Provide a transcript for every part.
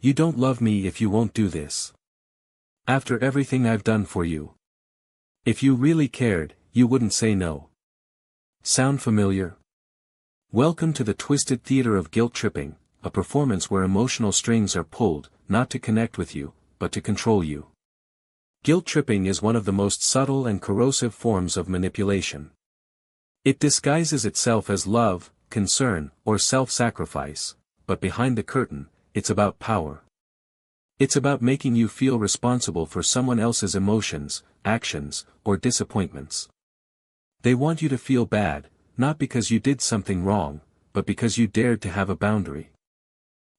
You don't love me if you won't do this. After everything I've done for you. If you really cared, you wouldn't say no. Sound familiar? Welcome to the twisted theater of guilt tripping, a performance where emotional strings are pulled, not to connect with you, but to control you. Guilt tripping is one of the most subtle and corrosive forms of manipulation. It disguises itself as love, concern, or self-sacrifice, but behind the curtain, it's about power. It's about making you feel responsible for someone else's emotions, actions, or disappointments. They want you to feel bad, not because you did something wrong, but because you dared to have a boundary.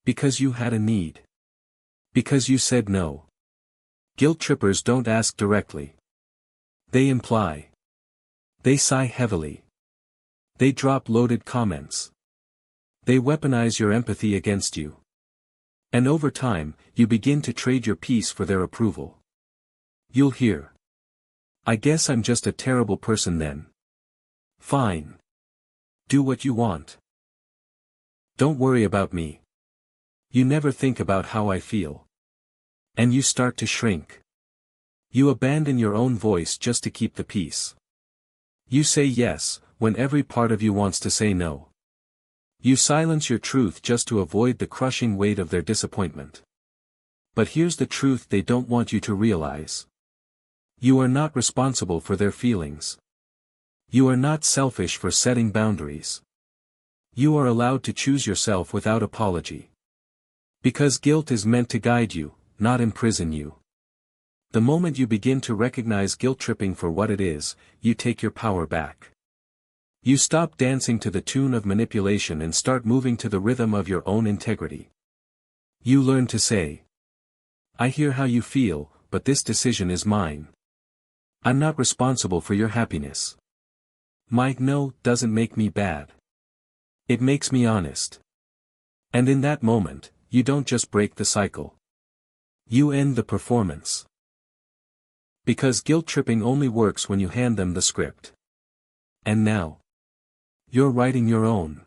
Because you had a need. Because you said no. Guilt trippers don't ask directly. They imply. They sigh heavily. They drop loaded comments. They weaponize your empathy against you. And over time, you begin to trade your peace for their approval. You'll hear. I guess I'm just a terrible person then. Fine. Do what you want. Don't worry about me. You never think about how I feel. And you start to shrink. You abandon your own voice just to keep the peace. You say yes, when every part of you wants to say no. You silence your truth just to avoid the crushing weight of their disappointment. But here's the truth they don't want you to realize. You are not responsible for their feelings. You are not selfish for setting boundaries. You are allowed to choose yourself without apology. Because guilt is meant to guide you, not imprison you. The moment you begin to recognize guilt tripping for what it is, you take your power back. You stop dancing to the tune of manipulation and start moving to the rhythm of your own integrity. You learn to say, I hear how you feel, but this decision is mine. I'm not responsible for your happiness. My no doesn't make me bad. It makes me honest. And in that moment, you don't just break the cycle. You end the performance. Because guilt tripping only works when you hand them the script. And now, you're writing your own.